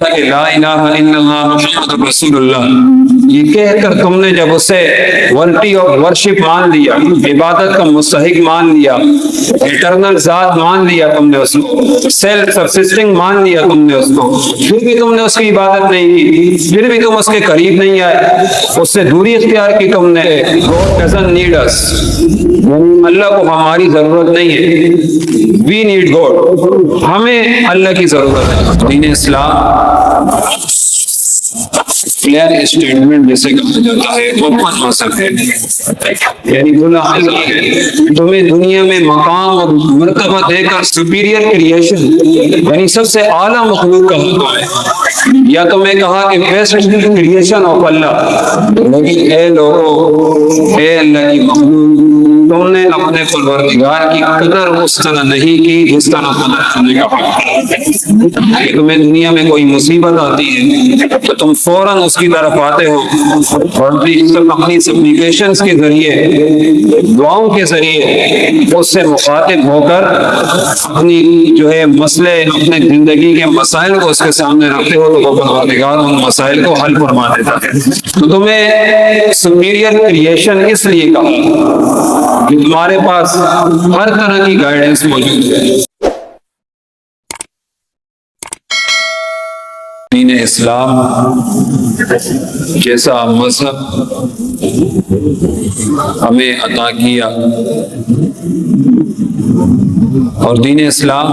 کہ لا الہ الا اللہ محمد رسول اللہ، یہ کہہ کر تم نے جب اسے ورٹی آف ورشپ مان لیا، عبادت کا مستحق مان لیا، اٹرنل ذات مان لیا، تم نے اس کو سیلف سبسسٹنگ مان لیا تم نے اس کو، پھر بھی تم نے اس کی عبادت نہیں کی، پھر بھی تم اس کے قریب نہیں آئے، اس سے دوری اختیار کی تم نے. God doesn't need us، اللہ کو ہماری ضرورت نہیں ہے. We need God، ہمیں اللہ کی ضرورت ہے. دین اسلام کلیئر اسٹیٹمنٹ جیسے کہا جاتا ہے اوپن مذہب ہے، یعنی تمہیں دنیا میں مقام اور مرتبہ دے کر سپیریئر کریشن یعنی سب سے اعلیٰ مخلوق کہا ہے، یا تمہیں کہا کہ بیسٹ کریشن آف اللہ. لیکن اے لوگوں، اے اللہ کی مخلوق، تم نے اپنے پروردگار کی قدر اس طرح نہیں کی جس طرح قدر کرنے کا حق ہے. کہ تمہیں دنیا میں کوئی مصیبت آتی ہے تو تم فوراً اس کی طرف آتے ہو اور اپنی سپلیکیشنز کے ذریعے، دعاؤں کے ذریعے اس سے مخاطب ہو کر اپنی جو ہے مسئلے، اپنے زندگی کے مسائل کو اس کے سامنے رکھتے ہو تو پروردگار ان مسائل کو حل فرما دیتا ہے. تو تمہیں سپیریئر کریشن اس لیے کہا کہ تمہارے پاس ہر طرح کی گائیڈنس موجود ہے. دین اسلام جیسا مذہب ہمیں عطا کیا، اور دین اسلام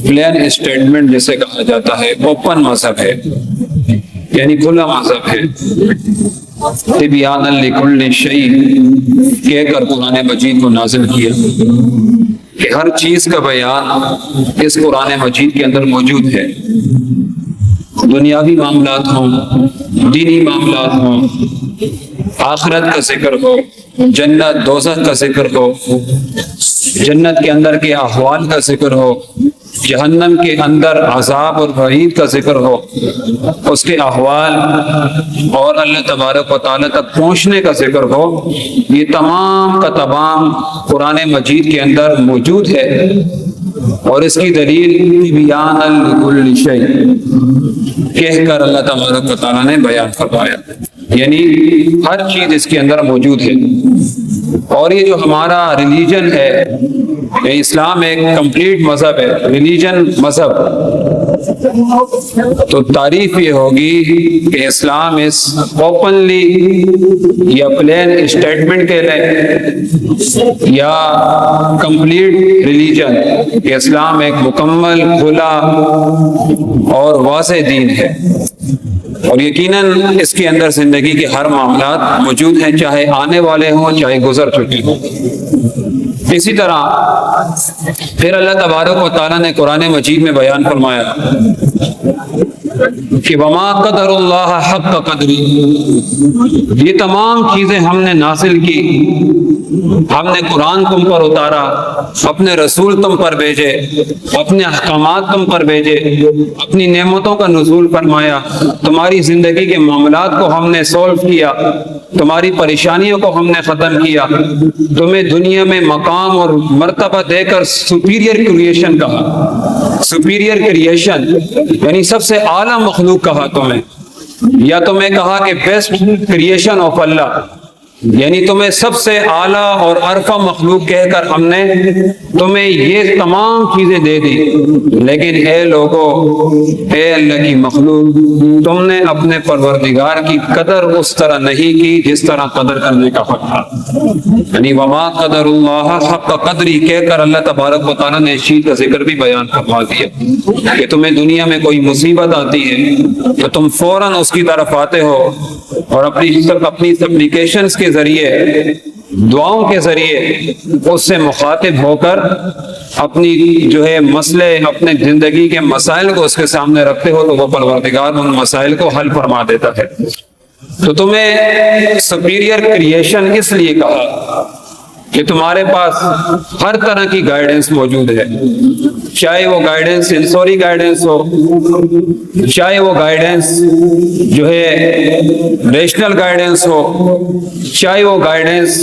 پلین اسٹیٹمنٹ جیسے کہا جاتا ہے اوپن مذہب ہے، یعنی کھلا مذہب ہے. تبیانا لکل شیء کہہ کر قرآن مجید کو نازل کیا کہ ہر چیز کا بیان اس قرآن مجید کے اندر موجود ہے. دنیاوی معاملات ہوں، دینی معاملات ہوں، آخرت کا ذکر ہو، جنت دوزخ کا ذکر ہو، جنت کے اندر کے احوال کا ذکر ہو، جہنم کے اندر عذاب اور وعید کا ذکر ہو، اس کے احوال اور اللہ تبارک و تعالیٰ تک پہنچنے کا ذکر ہو، یہ تمام کا تمام قرآن مجید کے اندر موجود ہے. اور اس کی دلیل بیان لکل شیء کہہ کر اللہ تبارک و تعالیٰ نے بیان فرمایا، یعنی ہر چیز اس کے اندر موجود ہے. اور یہ جو ہمارا ریلیجن ہے، اسلام ایک کمپلیٹ مذہب ہے، ریلیجن مذہب، تو تعریف یہ ہوگی کہ اسلام اس اوپنلی یا پلین اسٹیٹمنٹ کے لئے یا کمپلیٹ ریلیجن، کہ اسلام ایک مکمل کھلا اور واضح دین ہے. اور یقیناً اس کے اندر زندگی کے ہر معاملات موجود ہیں، چاہے آنے والے ہوں چاہے گزر چکے ہوں. اسی طرح پھر اللہ تبارک و تعالیٰ نے قرآن مجید میں بیان فرمایا کہ وما قدر اللہ حق قدری، یہ تمام چیزیں ہم نے نازل کی، ہم نے قرآن تم پر اتارا، اپنے رسول تم پر بھیجے، اپنے احکامات تم پر بھیجے، اپنی نعمتوں کا نزول فرمایا، تمہاری زندگی کے معاملات کو ہم نے سولو کیا، تمہاری پریشانیوں کو ہم نے ختم کیا، تمہیں دنیا میں مقام اور مرتبہ دے کر سپیریئر کریشن کہا. سپیریئر کریشن یعنی سب سے اعلیٰ مخلوق کہا تمہیں، یا تمہیں کہا کہ بیسٹ کریشن آف اللہ، یعنی تمہیں سب سے اعلیٰ اور عرفہ مخلوق کہہ کر ہم نے تمہیں یہ تمام چیزیں دے دی. لیکن اے لوگو، اے اللہ کی مخلوق، تم نے اپنے پروردگار کی قدر اس طرح نہیں کی جس طرح قدر کرنے کا حق تھا. یعنی وما قدر اللہ حق قدری کہہ کر اللہ تبارک و تعالیٰ نے اس چیز کا ذکر بھی بیان فرما دیا کہ تمہیں دنیا میں کوئی مصیبت آتی ہے تو تم فوراً اس کی طرف آتے ہو اور اپنی سپلیکیشنز کے ذریعے، دعاؤں کے ذریعے اس سے مخاطب ہو کر اپنی جو ہے مسئلے، اپنے زندگی کے مسائل کو اس کے سامنے رکھتے ہو تو وہ پروردگار ان مسائل کو حل فرما دیتا ہے. تو تمہیں سپیریئر کریشن اس لیے کہا کہ تمہارے پاس ہر طرح کی گائیڈنس موجود ہے، چاہے وہ گائیڈنس سینسوری گائیڈنس ہو، چاہے وہ گائیڈنس جو ہے ریشنل گائیڈنس ہو، چاہے وہ گائیڈنس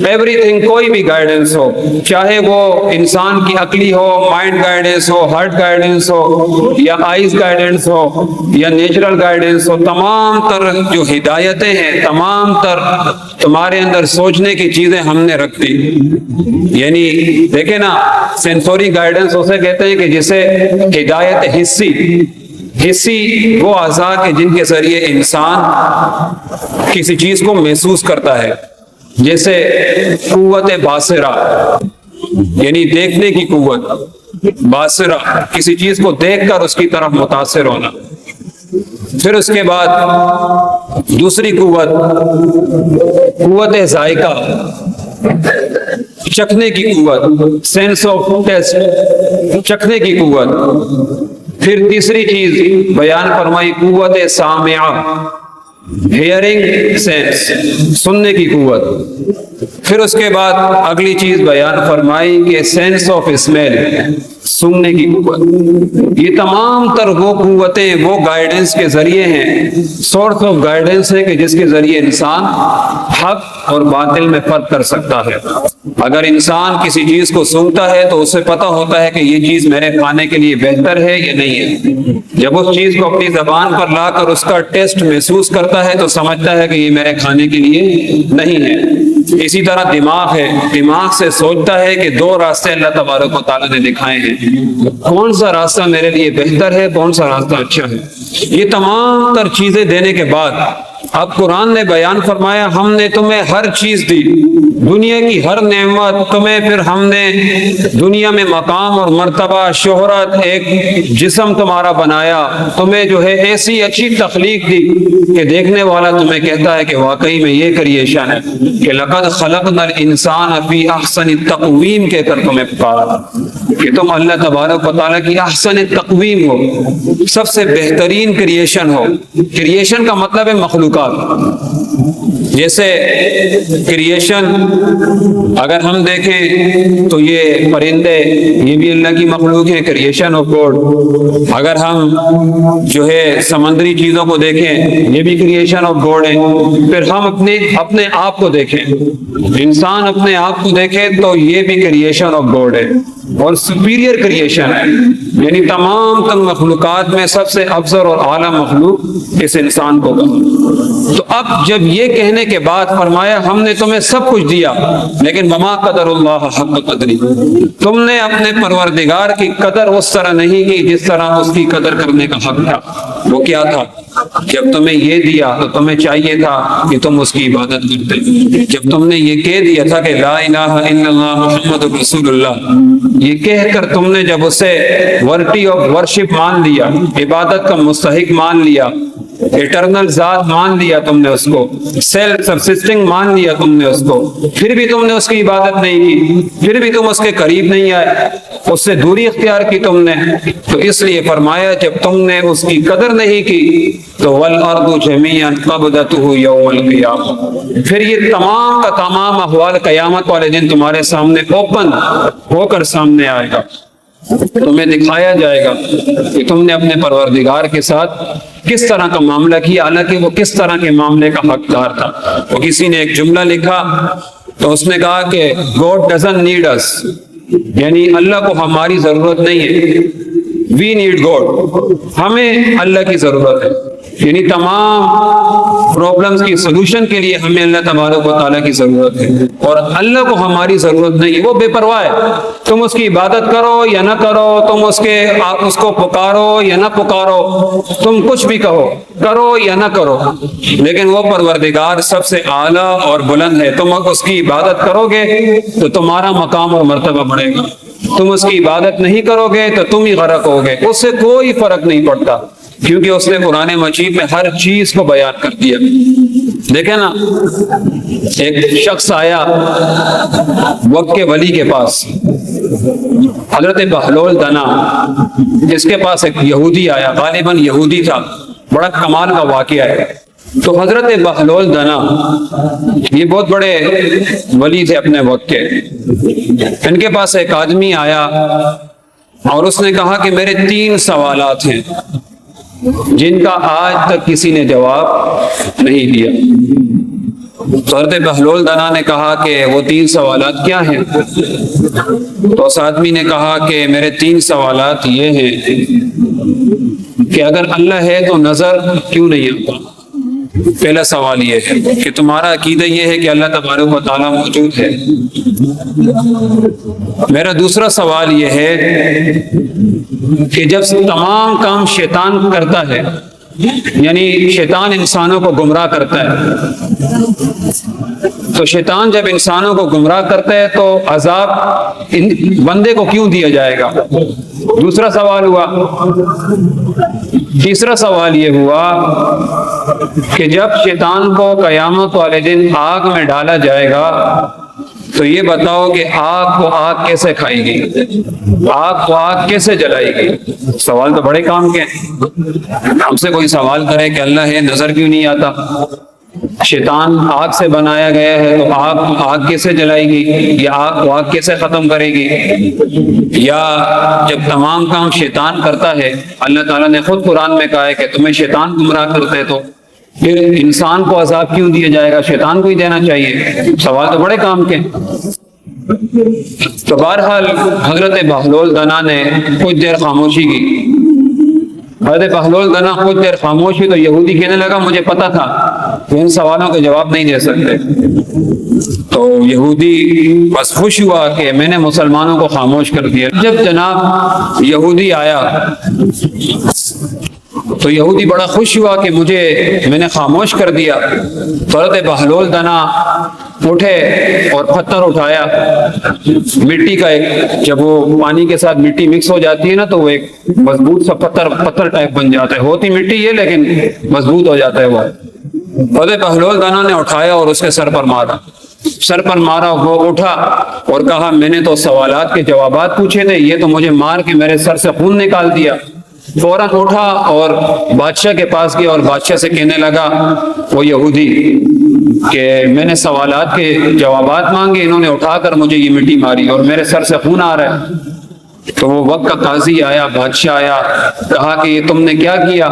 ایوری تھنگ، کوئی بھی گائیڈنس ہو، چاہے وہ انسان کی عقلی ہو، مائنڈ گائیڈنس ہو، ہارٹ گائیڈنس ہو، یا آئیز گائیڈنس ہو، یا نیچرل گائیڈنس ہو، تمام تر جو ہدایتیں ہیں، تمام تر تمہارے اندر سوچنے کی چیزیں ہم نے رکھ دی۔ یعنی دیکھیں نا، سینسوری گائیڈنس اسے کہتے ہیں کہ جسے ہدایت حسی وہ اعضاء کے جن کے ذریعے انسان کسی چیز کو محسوس کرتا ہے، جیسے قوت باصرہ یعنی دیکھنے کی قوت، باصرہ کسی چیز کو دیکھ کر اس کی طرف متاثر ہونا۔ پھر اس کے بعد دوسری قوت ذائقہ، چکھنے کی قوت، سینس آف ٹیسٹ، چکھنے کی قوت۔ پھر تیسری چیز بیان فرمائی قوت سامعہ، ہیئرنگ سینس، سننے کی قوت۔ پھر اس کے بعد اگلی چیز بیان فرمائی کہ سینس آف اسمیل، سننے کی قوت۔ یہ تمام تر وہ قوتیں وہ گائیڈنس کے ذریعے ہیں، سورس آف گائیڈنس ہے کہ جس کے ذریعے انسان حق اور باطل میں فرق کر سکتا ہے۔ اگر انسان کسی چیز کو سنتا ہے تو اسے پتہ ہوتا ہے کہ یہ چیز میرے کھانے کے لیے بہتر ہے یا نہیں ہے۔ جب اس چیز کو اپنی زبان پر لا کر اس کا ٹیسٹ محسوس کرتا ہے تو سمجھتا ہے کہ یہ میرے کھانے کے لیے نہیں ہے۔ اسی طرح دماغ ہے، دماغ سے سوچتا ہے کہ دو راستے اللہ تبارک و تعالیٰ نے دکھائے ہیں، کون سا راستہ میرے لیے بہتر ہے، کون سا راستہ اچھا ہے۔ یہ تمام تر چیزیں دینے کے بعد اب قرآن نے بیان فرمایا ہم نے تمہیں ہر چیز دی، دنیا کی ہر نعمت تمہیں، پھر ہم نے دنیا میں مقام اور مرتبہ، شہرت، ایک جسم تمہارا بنایا، تمہیں جو ہے ایسی اچھی تخلیق دی کہ دیکھنے والا تمہیں کہتا ہے کہ واقعی میں یہ کریشن ہے، کہ لقد خلقنا الانسان فی احسن تقویم کہہ کر تمہیں پکارا کہ تم اللہ تبارک و تعالیٰ کی احسن تقویم ہو، سب سے بہترین کریشن ہو۔ کریشن کا مطلب ہے مخلوقات۔ جیسے کریشن اگر ہم دیکھیں تو یہ پرندے، یہ بھی اللہ کی مخلوق ہے، کریشن آف گاڈ۔ اگر ہم جو ہے سمندری چیزوں کو دیکھیں، یہ بھی کریشن آف گاڈ ہے۔ پھر ہم اپنے آپ کو دیکھیں، انسان اپنے آپ کو دیکھے تو یہ بھی کریشن آف گاڈ ہے اور سپیریئر کریشن ہے، یعنی تمام تر مخلوقات میں سب سے افضل اور اعلیٰ مخلوق اس انسان کو۔ تو اب جب یہ کہنے کے بعد فرمایا ہم نے تمہیں سب کچھ دیا، لیکن وما قدر اللہ حق قدری، تم نے اپنے پروردگار کی قدر اس طرح نہیں کی جس طرح اس کی قدر کرنے کا حق تھا۔ وہ کیا تھا؟ جب تمہیں یہ دیا تو تمہیں چاہیے تھا کہ تم اس کی عبادت کرتے۔ جب تم نے یہ کہہ دیا تھا کہ لا الہ الا اللہ محمد رسول اللہ، یہ کہہ کر تم نے جب اسے ورٹی آف ورشپ مان لیا، عبادت کا مستحق مان لیا، ایٹرنل ذات مان لیا تم نے اس کو، سیلف سبسسٹنگ مان لیا تم نے اس کو، پھر بھی تم نے اس کی عبادت نہیں کی، پھر بھی تم اس کے قریب نہیں آئے، اس سے دوری اختیار کی تم نے، تو اس لیے فرمایا جب تم نے اس کی قدر نہیں کی تو وَالْأَرْضُ جَمِيعًا قَبْضَتُهُ يَوْمَ الْقِيَامَةِ، پھر یہ تمام کا تمام احوال قیامت والے دن تمہارے سامنے اوپن ہو کر سامنے آئے گا، تمہیں دکھایا جائے گا کہ تم نے اپنے پروردگار کے ساتھ کس طرح کا معاملہ کیا، حالانکہ وہ کس طرح کے معاملے کا حقدار تھا۔ وہ کسی نے ایک جملہ لکھا تو اس نے کہا کہ God doesn't need us، یعنی اللہ کو ہماری ضرورت نہیں ہے، we need God، ہمیں اللہ کی ضرورت ہے، یعنی تمام پرابلمز کی سلوشن کے لیے ہمیں اللہ تبارک و تعالیٰ کی ضرورت ہے، اور اللہ کو ہماری ضرورت نہیں ہے۔ وہ بے پرواہ ہے، تم اس کی عبادت کرو یا نہ کرو، تم اس کو پکارو یا نہ پکارو، تم کچھ بھی کہو، کرو یا نہ کرو، لیکن وہ پروردگار سب سے اعلیٰ اور بلند ہے۔ تم اس کی عبادت کرو گے تو تمہارا مقام اور مرتبہ بڑھے گا، تم اس کی عبادت نہیں کرو گے تو تم ہی غرق ہوگے، اس سے کوئی فرق نہیں پڑتا، کیونکہ اس نے قرآن مجید میں ہر چیز کو بیان کر دیا۔ دیکھیں نا، ایک شخص آیا وقت کے ولی کے پاس، حضرت بہلول دنا، جس کے پاس ایک یہودی آیا، غالباً یہودی تھا، بڑا کمال کا واقعہ ہے۔ تو حضرت بہلول دنا یہ بہت بڑے ولی تھے اپنے وقت کے. ان کے پاس ایک آدمی آیا اور اس نے کہا کہ میرے 3 سوالات ہیں جن کا آج تک کسی نے جواب نہیں دیا. تو حضرت بہلول دنا نے کہا کہ وہ 3 سوالات کیا ہیں؟ تو اس آدمی نے کہا کہ میرے 3 سوالات یہ ہیں کہ اگر اللہ ہے تو نظر کیوں نہیں آتا؟ پہلا سوال یہ ہے کہ تمہارا عقیدہ یہ ہے کہ اللہ تبارک و تعالیٰ موجود ہے. میرا دوسرا سوال یہ ہے کہ جب تمام کام شیطان کرتا ہے، یعنی شیطان انسانوں کو گمراہ کرتا ہے، تو شیطان جب انسانوں کو گمراہ کرتا ہے تو عذاب بندے کو کیوں دیا جائے گا؟ دوسرا سوال ہوا. تیسرا سوال یہ ہوا کہ جب شیطان کو قیامت والے دن آگ میں ڈالا جائے گا تو یہ بتاؤ کہ آگ کو آگ کیسے کھائے گی، آگ کو آگ کیسے جلائے گی؟ سوال تو بڑے کام کے ہیں. ہم سے کوئی سوال کرے کہ اللہ ہے نظر کیوں نہیں آتا، شیطان آگ سے بنایا گیا ہے تو آگ آگ کیسے جلائے گی، یا آگ کو آگ کیسے ختم کرے گی؟ یا جب تمام کام شیطان کرتا ہے، اللہ تعالیٰ نے خود قرآن میں کہا ہے کہ تمہیں شیطان گمراہ کرتے تو پھر انسان کو عذاب کیوں دیا جائے گا؟ شیطان کو ہی دینا چاہیے. سوال تو بڑے کام کے. تو بہرحال حضرت بہلول دنا نے کچھ دیر خاموشی کی. حضرت بہلول دنا کچھ دیر خاموش ہوئی تو یہودی کہنے لگا مجھے پتا تھا کہ ان سوالوں کے جواب نہیں دے سکتے. تو یہودی بس خوش ہوا کہ میں نے مسلمانوں کو خاموش کر دیا. جب جناب یہودی آیا تو یہودی بڑا خوش ہوا کہ میں نے خاموش کر دیا. تو حضرت بہلول دنا اٹھے اور پتھر اٹھایا مٹی کا. جب وہ پانی کے ساتھ مٹی مکس ہو جاتی ہے نا تو وہ ایک مضبوط سا پتھر ٹائپ بن جاتا ہے. ہوتی مٹی ہے لیکن مضبوط ہو جاتا ہے وہ. حضرت بہلول دنا نے اٹھایا اور اس کے سر پر مارا. وہ اٹھا اور کہا میں نے تو سوالات کے جوابات پوچھے تھے، یہ تو مجھے مار کے میرے سر سے خون نکال دیا. فوراً اٹھا اور بادشاہ کے پاس گیا اور بادشاہ سے کہنے لگا وہ یہودی کہ میں نے سوالات کے جوابات مانگے، انہوں نے اٹھا کر مجھے یہ مٹی ماری اور میرے سر سے خون آ رہا ہے. تو وہ وقت کا قاضی آیا، بادشاہ آیا، کہا کہ یہ تم نے کیا کیا؟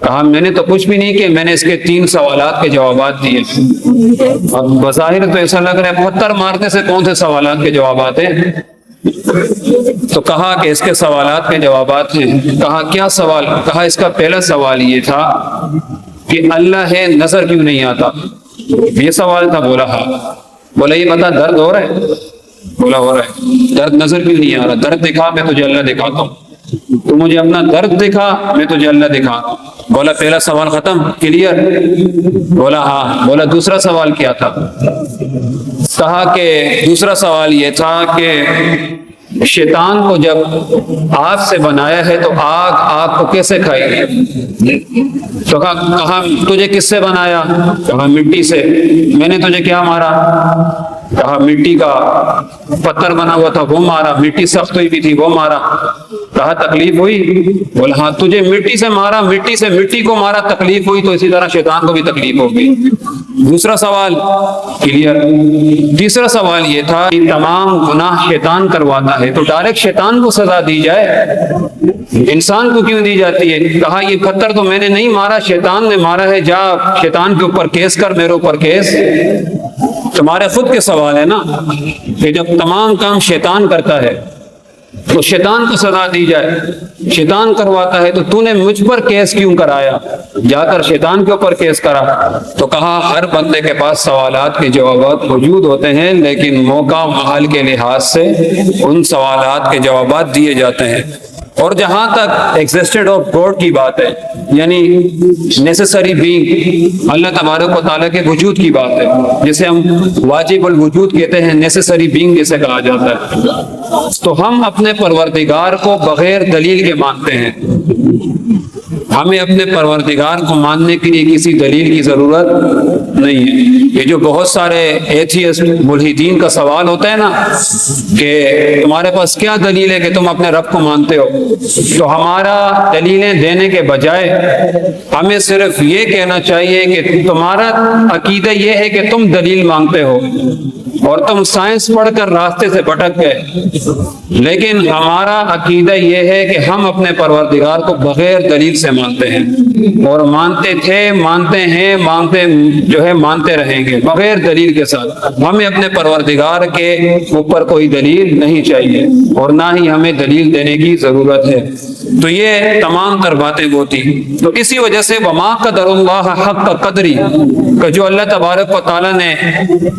کہا میں نے تو کچھ بھی نہیں کیا، میں نے اس کے 3 سوالات کے جوابات دیے. اب بظاہر تو ایسا لگ رہا ہے پتھر مارنے سے کون سے سوالات کے جوابات ہیں؟ تو کہا کہ اس کے سوالات کے جوابات ہیں. کہا کیا سوال؟ کہا اس کا پہلا سوال یہ تھا کہ اللہ ہے نظر کیوں نہیں آتا، یہ سوال تھا. بولا ہاں. بولا یہ بتا درد ہو رہا ہے؟ بولا ہو رہا ہے. درد نظر کیوں نہیں آ رہا؟ درد دکھا میں تجھے اللہ دکھاتا ہوں. تو مجھے اپنا درد دکھا میں تجھے اللہ دکھاتا ہوں. بولا پہلا سوال ختم، کلیئر؟ بولا ہاں. بولا دوسرا سوال کیا تھا؟ کہا کہ دوسرا سوال یہ تھا کہ شیطان کو جب آگ سے بنایا ہے تو آگ کو کیسے کھائے گی؟ تو کہا تجھے کس سے بنایا؟ کہا مٹی سے. میں نے تجھے کیا مارا؟ کہا مٹی کا پتھر بنا ہوا تھا وہ مارا. مٹی سخت ہوئی بھی تھی وہ مارا. کہا تکلیف ہوئی؟ بولا ہاں. تجھے مٹی سے مارا، مٹی سے مٹی کو مارا، تکلیف ہوئی، تو اسی طرح شیطان کو بھی تکلیف ہوگی. دوسرا سوال کلیئر. تیسرا سوال یہ تھا کہ تمام گناہ شیطان کرواتا ہے تو ڈائریکٹ شیطان کو سزا دی جائے، انسان کو کیوں دی جاتی ہے؟ کہا یہ پتھر تو میں نے نہیں مارا، شیطان نے مارا ہے. جا شیطان کے اوپر کیس کر، میرے اوپر کیس. تمہارے خود کے سوال ہے نا کہ جب تمام کام شیطان کرتا ہے تو شیطان کو سزا دی جائے. شیطان کرواتا ہے تو نے مجھ پر کیس کیوں کرایا؟ جا کر شیطان کے اوپر کیس کرا. تو کہا ہر بندے کے پاس سوالات کے جوابات موجود ہوتے ہیں لیکن موقع محل کے لحاظ سے ان سوالات کے جوابات دیے جاتے ہیں. اور جہاں تک ایگزسٹنٹ آف گاڈ کی بات ہے، یعنی نیسیسری بینگ، اللہ تبارک و تعالیٰ کے وجود کی بات ہے، جسے ہم واجب الوجود کہتے ہیں، نیسیسری بینگ جسے کہا جاتا ہے، تو ہم اپنے پروردگار کو بغیر دلیل کے مانتے ہیں. ہمیں اپنے پروردگار کو ماننے کے لیے کسی دلیل کی ضرورت نہیں ہے۔ یہ جو بہت سارے ایتھیسٹ ملحدین کا سوال ہوتا ہے نا کہ تمہارے پاس کیا دلیل ہے کہ تم اپنے رب کو مانتے ہو، تو ہمارا دلیلیں دینے کے بجائے ہمیں صرف یہ کہنا چاہیے کہ تمہارا عقیدہ یہ ہے کہ تم دلیل مانگتے ہو اور تم سائنس پڑھ کر راستے سے بھٹک گئے، لیکن ہمارا عقیدہ یہ ہے کہ ہم اپنے پروردگار کو بغیر دلیل سے مانتے ہیں، اور مانتے تھے، مانتے ہیں، مانتے رہیں گے بغیر دلیل کے ساتھ۔ ہمیں اپنے پروردگار کے اوپر کوئی دلیل نہیں چاہیے اور نہ ہی ہمیں دلیل دینے کی ضرورت ہے۔ تو یہ تمام تر باتیں وہ تھی۔ تو اسی وجہ سے وما قدر اللہ حق قدری کہ جو اللہ تبارک و تعالیٰ نے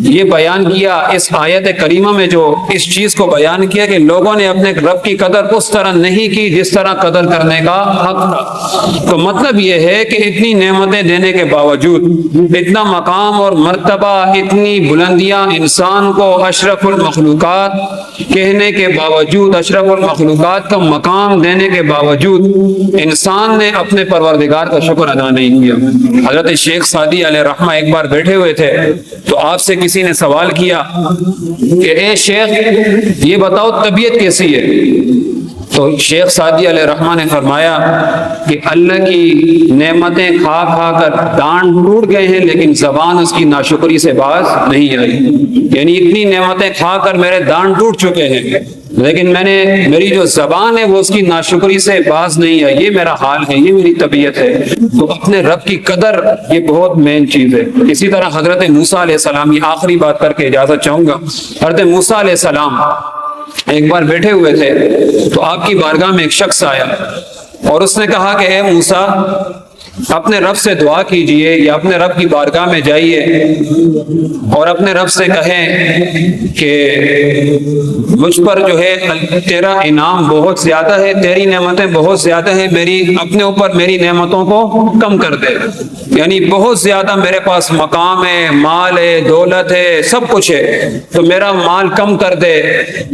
یہ بیان کیا اس آیت کریمہ میں، جو اس چیز کو بیان کیا کہ لوگوں نے اپنے رب کی قدر اس طرح نہیں کی جس طرح قدر کرنے کا حق تھا۔ تو مطلب یہ ہے کہ اتنی نعمتیں دینے کے باوجود، اتنا مقام اور مرتبہ، اتنی بلندیاں انسان کو اشرف المخلوقات کہنے کے باوجود، اشرف المخلوقات کا مقام دینے کے باوجود انسان نے اپنے پروردگار کا شکر ادا نہیں کیا۔ حضرت شیخ سعدی علیہ رحمہ ایک بار بیٹھے ہوئے تھے تو آپ سے کسی نے سوال کیا کہ اے شیخ یہ بتاؤ طبیعت کیسی ہے؟ تو شیخ سعدی علیہ رحمہ نے فرمایا کہ اللہ کی نعمتیں کھا کھا کر دانت ٹوٹ گئے ہیں لیکن زبان اس کی ناشکری سے باز نہیں آئی۔ یعنی اتنی نعمتیں کھا کر میرے دانت ٹوٹ چکے ہیں لیکن میری جو زبان ہے وہ اس کی ناشکری سے باز نہیں آئی۔ یہ میرا حال ہے، یہ میری طبیعت ہے۔ تو اپنے رب کی قدر یہ بہت مین چیز ہے۔ اسی طرح حضرت موسیٰ علیہ السلام، یہ آخری بات کر کے اجازت چاہوں گا، حضرت موسیٰ علیہ السلام ایک بار بیٹھے ہوئے تھے تو آپ کی بارگاہ میں ایک شخص آیا اور اس نے کہا کہ اے موسیٰ اپنے رب سے دعا کیجئے یا اپنے رب کی بارگاہ میں جائیے اور اپنے رب سے کہیں کہ مجھ پر جو ہے تیرا انعام بہت زیادہ ہے، تیری نعمتیں بہت زیادہ ہیں، اپنے اوپر میری نعمتوں کو کم کر دے۔ یعنی بہت زیادہ میرے پاس مقام ہے، مال ہے، دولت ہے، سب کچھ ہے، تو میرا مال کم کر دے،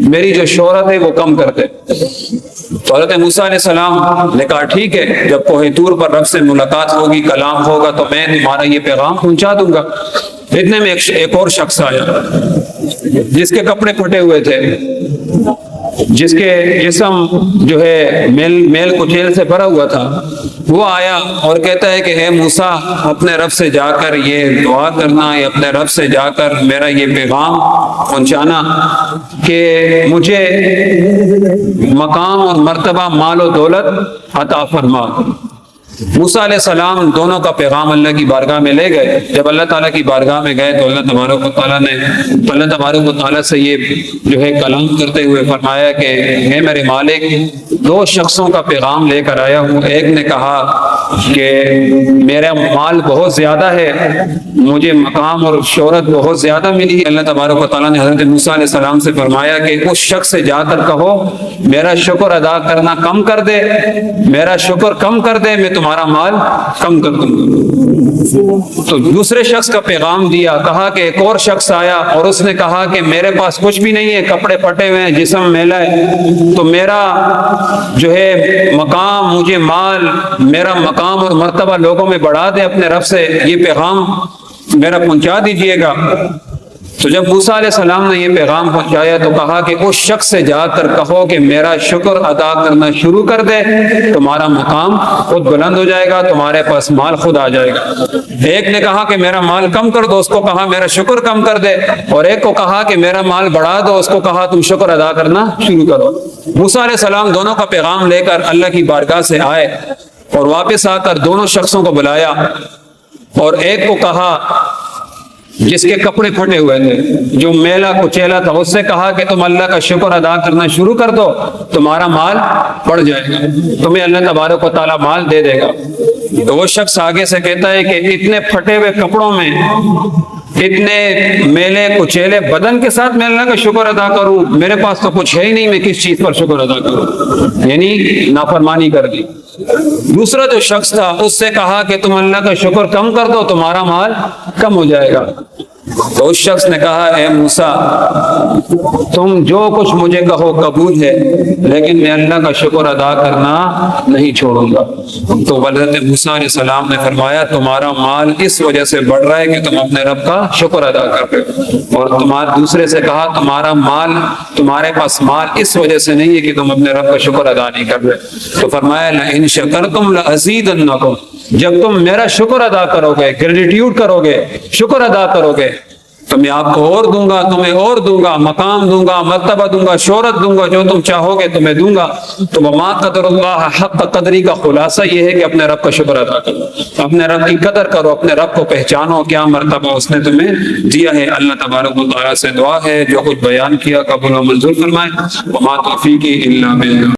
میری جو شہرت ہے وہ کم کر دے۔ تو حضرت موسیٰ علیہ السلام نے کہا ٹھیک ہے، جب کوہ طور پر رب سے ملاقات ہوگی، کلام ہوگا تو میں تمہارا یہ پیغام پہنچا دوں گا۔ اتنے میں ایک اور شخص آیا جس کے کپڑے پھٹے ہوئے تھے، جس کے جسم جو ہے میل کچیل سے بھرا ہوا تھا، وہ آیا اور کہتا ہے کہ اے موسیٰ اپنے رب سے جا کر یہ دعا کرنا یا اپنے رب سے جا کر میرا یہ پیغام پہنچانا کہ مجھے مقام اور مرتبہ، مال و دولت عطا فرما۔ موسیٰ علیہ السلام دونوں کا پیغام اللہ کی بارگاہ میں لے گئے۔ جب اللہ تعالیٰ کی بارگاہ میں گئے تو اللہ تبارک و تعالیٰ سے یہ جو ہے کلام کرتے ہوئے فرمایا کہ اے میرے مالک، دو شخصوں کا پیغام لے کر آیا ہوں۔ ایک نے کہا کہ میرا مال بہت زیادہ ہے، مجھے مقام اور شہرت بہت زیادہ ملی۔ اللہ تبارک و تعالیٰ نے حضرت موسیٰ علیہ السلام سے فرمایا کہ اس شخص سے جا کر کہو میرا شکر ادا کرنا کم کر دے، میرا شکر کم کر دے، میں تمہارا مال کم کر دوں گا۔ تو دوسرے شخص کا پیغام دیا، کہا کہ ایک اور شخص آیا اور اس نے کہا کہ میرے پاس کچھ بھی نہیں ہے، کپڑے پھٹے ہوئے ہیں، جسم میلا ہے، تو میرا جو ہے مقام، مجھے مال، میرا مقام اور مرتبہ لوگوں میں بڑھا دے، اپنے رب سے یہ پیغام میرا پہنچا دیجئے گا۔ تو جب موسیٰ علیہ السلام نے یہ پیغام پہنچایا تو کہا کہ اس شخص سے جا کر کہو کہ میرا شکر ادا کرنا شروع کر دے، تمہارا مقام خود بلند ہو جائے گا، تمہارے پاس مال خود آ جائے گا۔ ایک نے کہا کہ میرا مال کم کر دو، اس کو کہا میرا شکر کم کر دے، اور ایک کو کہا کہ میرا مال بڑھا دو، اس کو کہا تم شکر ادا کرنا شروع کرو۔ موسیٰ علیہ السلام دونوں کا پیغام لے کر اللہ کی بارگاہ سے آئے اور واپس آ کر دونوں شخصوں کو بلایا اور ایک کو کہا جس کے کپڑے پھٹے ہوئے تھے، جو میلا کچیلا تھا، اس سے کہا کہ تم اللہ کا شکر ادا کرنا شروع کر دو، تمہارا مال بڑھ جائے گا، تمہیں اللہ تبارک و تعالیٰ مال دے دے گا۔ تو وہ شخص آگے سے کہتا ہے کہ اتنے پھٹے ہوئے کپڑوں میں، اتنے میلے کچیلے بدن کے ساتھ میں اللہ کا شکر ادا کروں؟ میرے پاس تو کچھ ہے ہی نہیں، میں کس چیز پر شکر ادا کروں؟ یعنی نافرمانی کر دی۔ دوسرا جو شخص تھا اس سے کہا کہ تم اللہ کا شکر کم کر دو، تمہارا مال کم ہو جائے گا۔ تو اس شخص نے کہا اے موسیٰ تم جو کچھ مجھے کہو قبول ہے، لیکن میں اللہ کا شکر ادا کرنا نہیں چھوڑوں گا۔ تو حضرت موسیٰ علیہ السلام نے فرمایا تمہارا مال اس وجہ سے بڑھ رہا ہے کہ تم اپنے رب کا شکر ادا کر رہے ہو، اور دوسرے سے کہا تمہارے پاس مال اس وجہ سے نہیں ہے کہ تم اپنے رب کا شکر ادا نہیں کر رہے۔ تو فرمایا لئن شکرتم لازیدنکم، جب تم میرا شکر ادا کرو گے، گریٹیوڈ کرو گے، شکر ادا کرو گے، تو میں آپ کو اور دوں گا، تمہیں اور دوں گا، مقام دوں گا، مرتبہ دوں گا، شہرت دوں گا، جو تم چاہو گے تمہیں دوں گا۔ تو وما قدر اللہ حق قدری کا خلاصہ یہ ہے کہ اپنے رب کا شکر ادا کرو، اپنے رب کی قدر کرو، اپنے رب کو پہچانو کیا مرتبہ اس نے تمہیں دیا ہے۔ اللہ تبارک و تعالیٰ سے دعا ہے جو کچھ بیان کیا قبول و منظور فرمائے۔ وما توفیقی الا باللہ۔